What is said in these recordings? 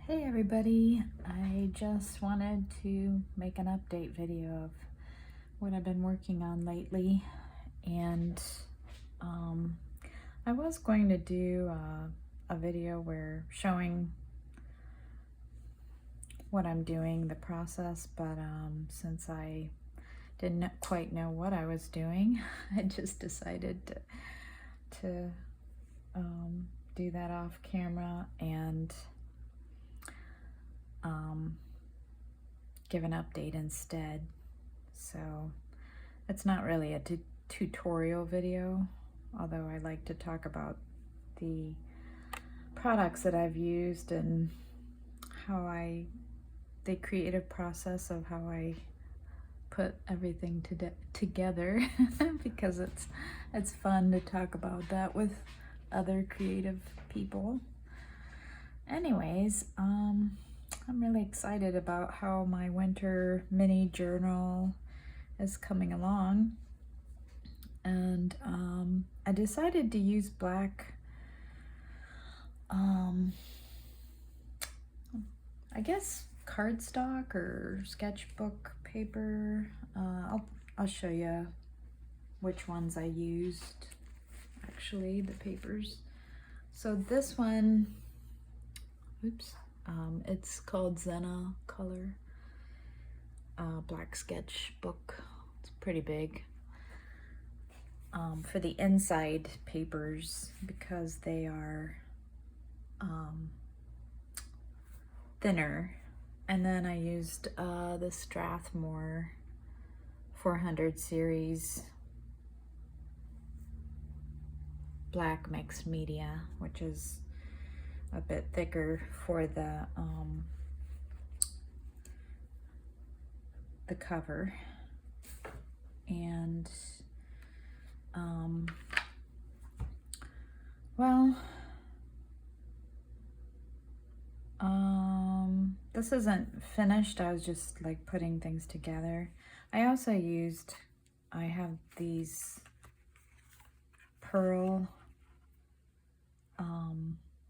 Hey everybody, I just wanted to make an update video of what I've been working on lately, and um, I was going to do a video where showing what I'm doing, the process, but since I didn't quite know what I was doing, I just decided to do that off camera and give an update instead. So it's not really a tutorial video, although I like to talk about the products that I've used and the creative process of how I put everything together because it's fun to talk about that with other creative people. Anyways, I'm really excited about how my winter mini journal is coming along, and I decided to use black, I guess cardstock or sketchbook paper. I'll show you which ones I used, actually, the papers. So this one, it's called Zenna Color black sketchbook. It's pretty big. For the inside papers, because they are thinner. And then I used the Strathmore 400 series black mixed media, which is a bit thicker for the cover. And this isn't finished. I was just like putting things together. I have these pearl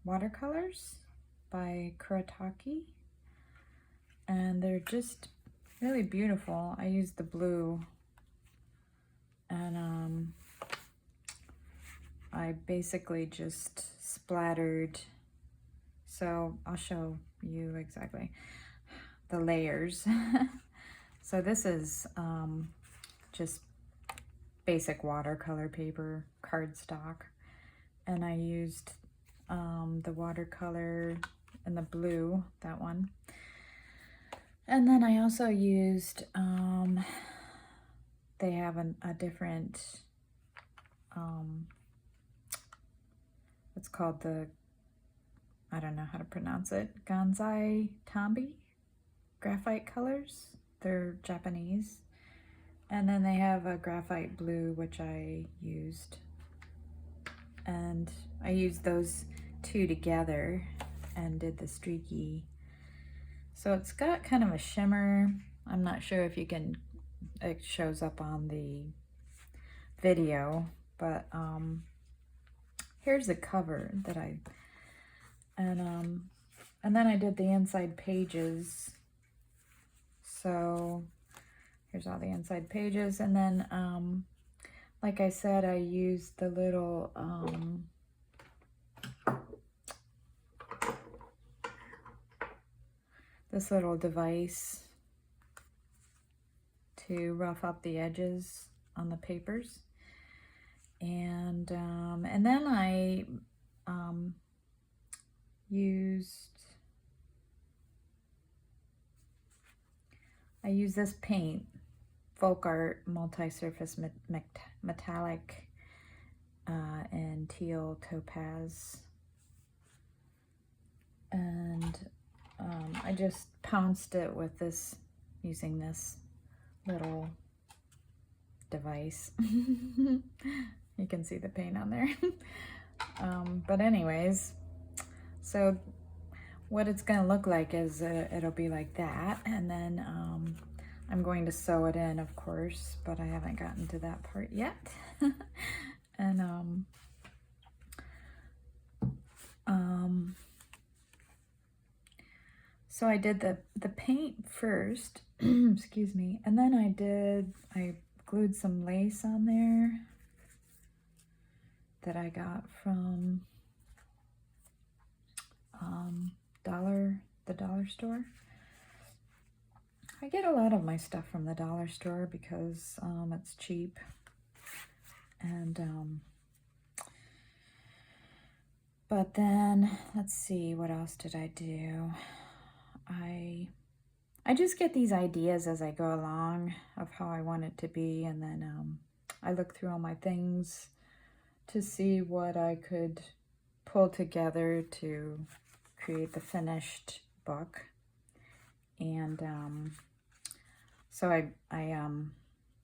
watercolors by Kuretake, and they're just really beautiful. I used the blue, and I basically just splattered. So I'll show you exactly the layers. So this is just basic watercolor paper, cardstock, and I used the watercolor and the blue, that one. And then I also used, they have a different, it's called I don't know how to pronounce it, Gansai Tambi graphite colors. They're Japanese. And then they have a graphite blue, which I used. And I used those two together and did the streaky. So it's got kind of a shimmer. I'm not sure if it shows up on the video, but here's the cover that and then I did the inside pages. So here's all the inside pages, and then like I said, I used the little this little device to rough up the edges on the papers, and then I used this paint, Folk Art Multi-Surface Metallic and Teal Topaz, and I just pounced it with this, using this little device. You can see the paint on there. But anyways, so what it's gonna look like is it'll be like that, and then I'm going to sew it in, of course, but I haven't gotten to that part yet. And So I did the paint first, excuse me, and then I glued some lace on there that I got from the dollar store. I get a lot of my stuff from the dollar store because it's cheap. And but then let's see, what else did I do? I just get these ideas as I go along of how I want it to be, and then I look through all my things to see what I could pull together to create the finished book. And so I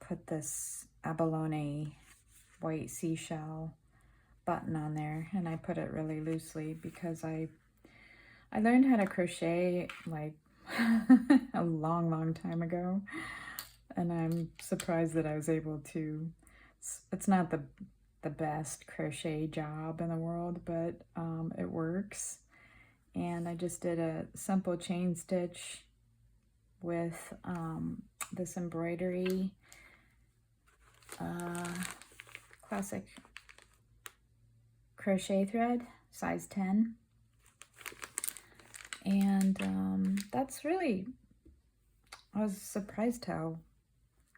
put this abalone white seashell button on there, and I put it really loosely because I learned how to crochet like a long time ago, and I'm surprised that I was able to. It's not the best crochet job in the world, but it works. And I just did a simple chain stitch with this embroidery classic crochet thread, size 10. And that's really, I was surprised how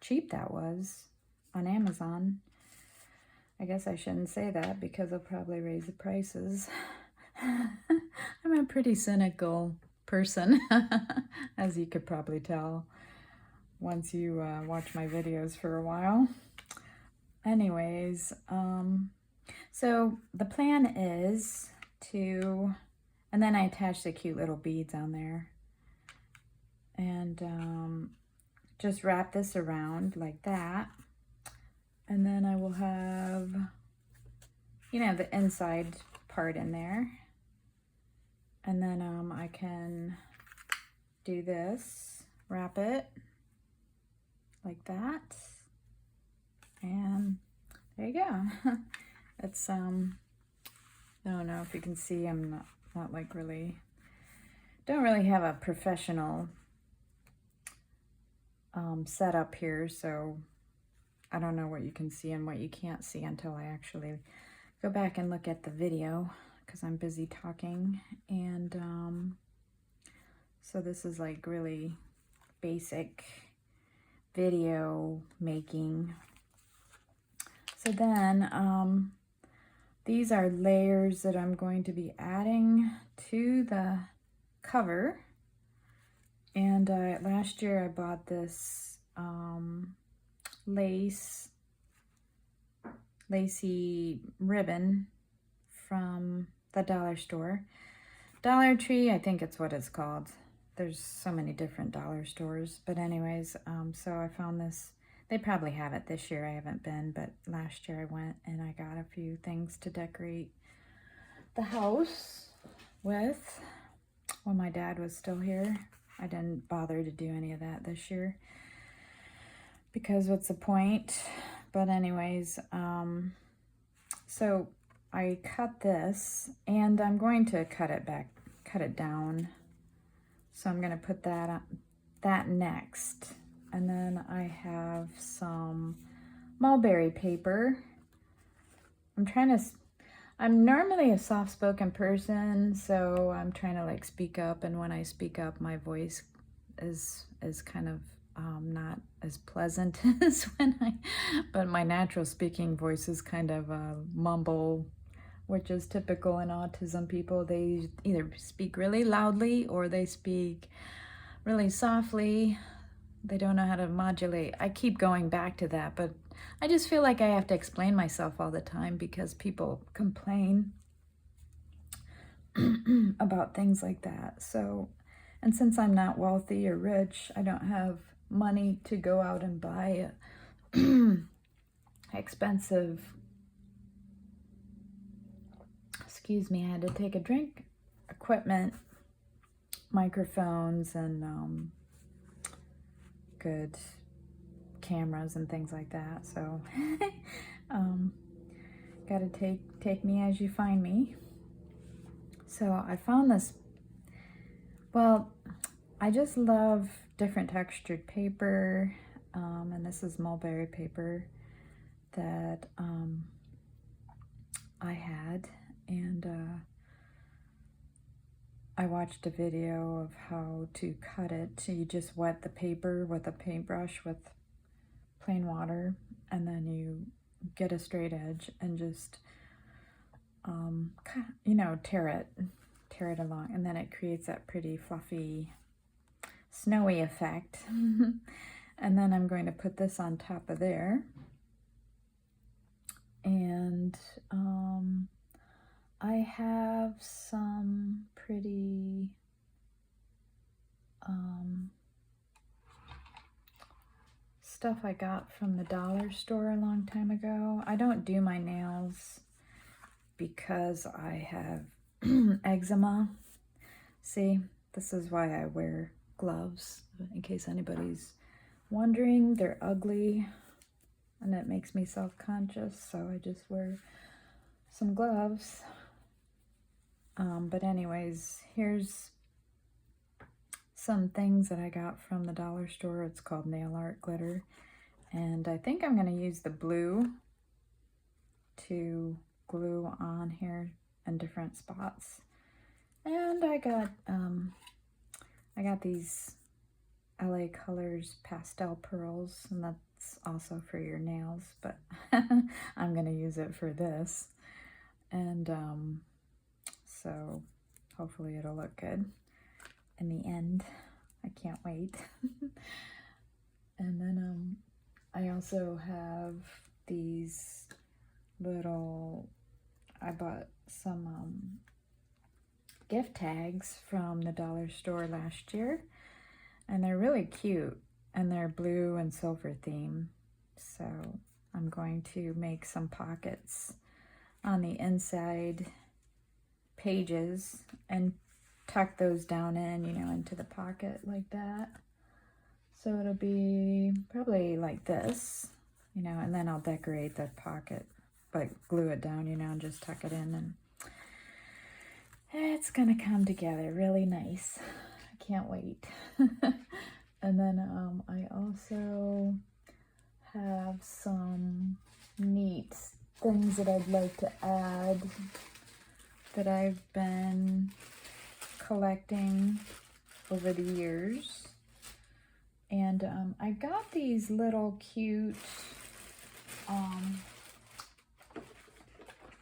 cheap that was on Amazon. I guess I shouldn't say that because they'll probably raise the prices. I'm a pretty cynical person, as you could probably tell once you watch my videos for a while. Anyways, so the plan is to, and then I attach the cute little beads on there, and just wrap this around like that. And then I will have, you know, the inside part in there. And then I can do this, wrap it like that. And there you go. It's, I don't know if you can see, I'm not like really, don't really have a professional setup here, so I don't know what you can see and what you can't see until I actually go back and look at the video, because I'm busy talking. And so this is like really basic video making. So then these are layers that I'm going to be adding to the cover. And last year I bought this lacy ribbon from the dollar store. Dollar Tree, I think it's what it's called. There's so many different dollar stores. But anyways, so I found this. They probably have it this year. I haven't been, but last year I went and I got a few things to decorate the house with when my dad was still here. I didn't bother to do any of that this year because what's the point? But anyways, so I cut this, and I'm going to cut it down. So I'm going to put that next. And then I have some mulberry paper. I'm normally a soft-spoken person, so I'm trying to like speak up, and when I speak up, my voice is kind of not as pleasant as but my natural speaking voice is kind of a mumble, which is typical in autism people. They either speak really loudly or they speak really softly. They don't know how to modulate. I keep going back to that, but I just feel like I have to explain myself all the time because people complain about things like that. So, and since I'm not wealthy or rich, I don't have money to go out and buy expensive, excuse me, I had to take a drink, equipment, microphones, and good cameras and things like that. So gotta take me as you find me. So I found this, well, I just love different textured paper, and this is mulberry paper that I had, and I watched a video of how to cut it. You just wet the paper with a paintbrush with plain water, and then you get a straight edge and just, you know, tear it along, and then it creates that pretty fluffy, snowy effect. And then I'm going to put this on top of there, and I have some pretty stuff I got from the dollar store a long time ago. I don't do my nails because I have eczema. See, this is why I wear gloves, in case anybody's wondering. They're ugly and it makes me self-conscious, so I just wear some gloves. But anyways, here's some things that I got from the dollar store. It's called nail art glitter, and I think I'm going to use the blue to glue on here in different spots. And I got these LA Colors pastel pearls, and that's also for your nails, but I'm going to use it for this. And so hopefully it'll look good in the end. I can't wait. And then I also have these little, I bought some gift tags from the dollar store last year, and they're really cute, and they're blue and silver theme. So I'm going to make some pockets on the inside pages and tuck those down in, you know, into the pocket like that. So it'll be probably like this, you know, and then I'll decorate the pocket, like glue it down, you know, and just tuck it in, and it's gonna come together really nice. I can't wait. And then I also have some neat things that I'd like to add that I've been collecting over the years. And I got these little cute,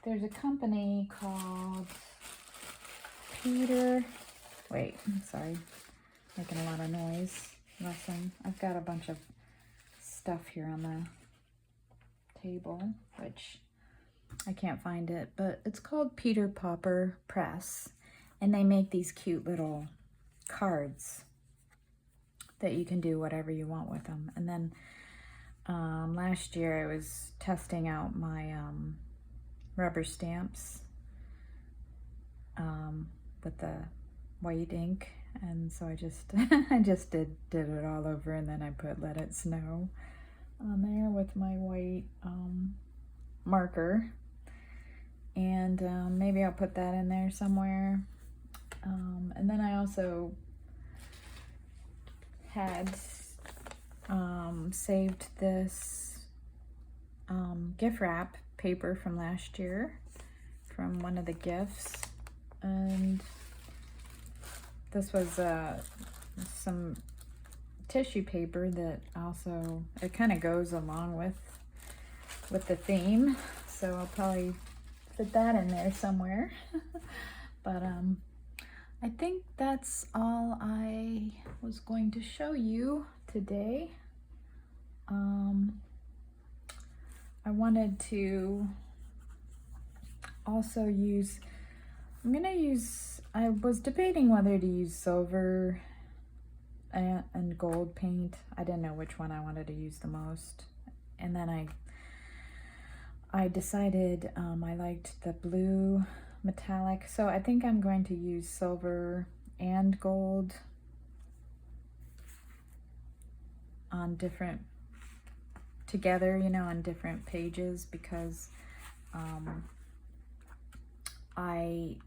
there's a company called sorry, making a lot of noise. Listen, I've got a bunch of stuff here on the table, which I can't find it, but it's called Peter Pauper Press, and they make these cute little cards that you can do whatever you want with them. And then last year I was testing out my rubber stamps with the white ink, and so I just I just did it all over, and then I put Let It Snow on there with my white marker, and maybe I'll put that in there somewhere. And then I also had saved this gift wrap paper from last year from one of the gifts, and this was some tissue paper that also, it kind of goes along with the theme, so I'll probably fit that in there somewhere. But I think that's all I was going to show you today. I wanted to also use, I was debating whether to use silver and gold paint. I didn't know which one I wanted to use the most. And then I decided I liked the blue metallic. So I think I'm going to use silver and gold on different, together, you know, on different pages, because I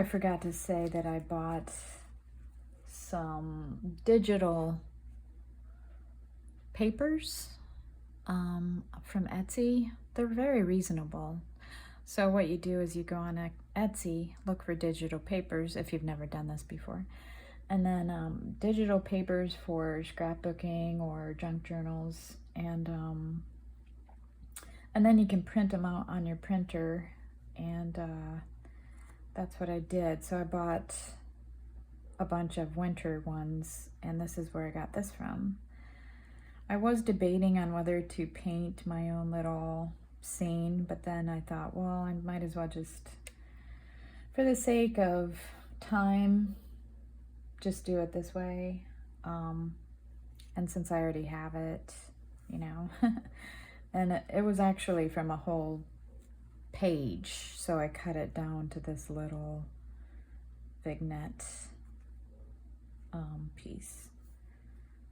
forgot to say that I bought some digital papers from Etsy. They're very reasonable. So what you do is you go on Etsy, look for digital papers if you've never done this before, and then digital papers for scrapbooking or junk journals, and then you can print them out on your printer, and that's what I did. So I bought a bunch of winter ones, and this is where I got this from. I was debating on whether to paint my own little scene, but then I thought, well, I might as well just, for the sake of time, just do it this way. And since I already have it, you know, and it was actually from a whole page, so I cut it down to this little vignette piece,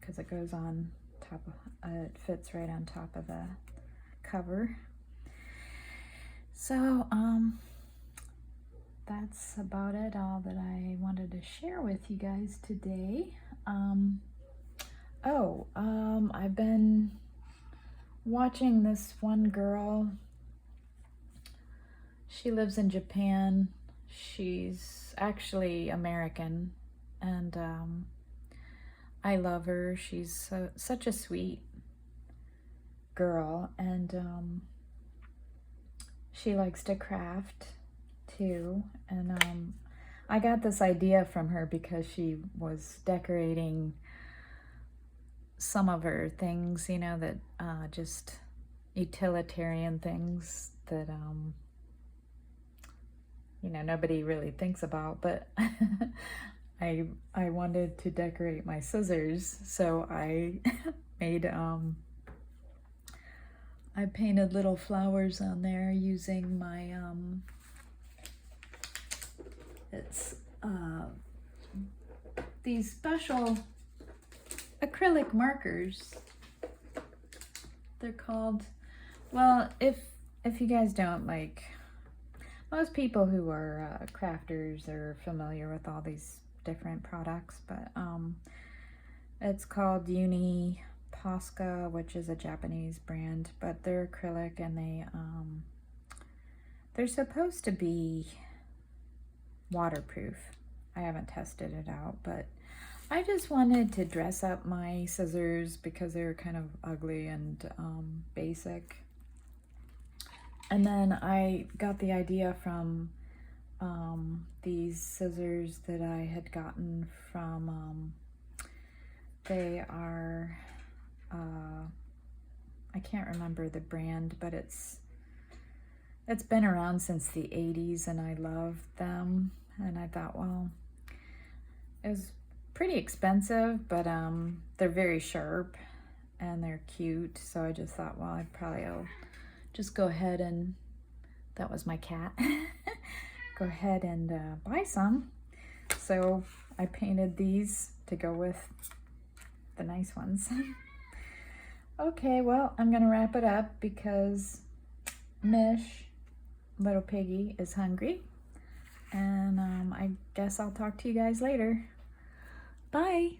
because it goes on top of, it fits right on top of the cover. So that's about it, all that I wanted to share with you guys today. I've been watching this one girl. She lives in Japan. She's actually American, and I love her. She's such a sweet girl, and she likes to craft too. And I got this idea from her because she was decorating some of her things, you know, that just utilitarian things that you know, nobody really thinks about, but I wanted to decorate my scissors, so I made I painted little flowers on there using my it's these special acrylic markers. They're called, well, if you guys don't, like, most people who are crafters are familiar with all these different products, but it's called Uni Posca, which is a Japanese brand, but they're acrylic, and they're supposed to be waterproof. I haven't tested it out, but I just wanted to dress up my scissors because they were kind of ugly and basic. And then I got the idea from these scissors that I had gotten from, they are, I can't remember the brand, but it's been around since the 80s, and I love them. And I thought, well, it was pretty expensive, but they're very sharp and they're cute. So I just thought, well, I'll just go ahead and, that was my cat, go ahead and buy some. So I painted these to go with the nice ones. Okay, well, I'm gonna wrap it up because Mish, little piggy, is hungry. And I guess I'll talk to you guys later. Bye.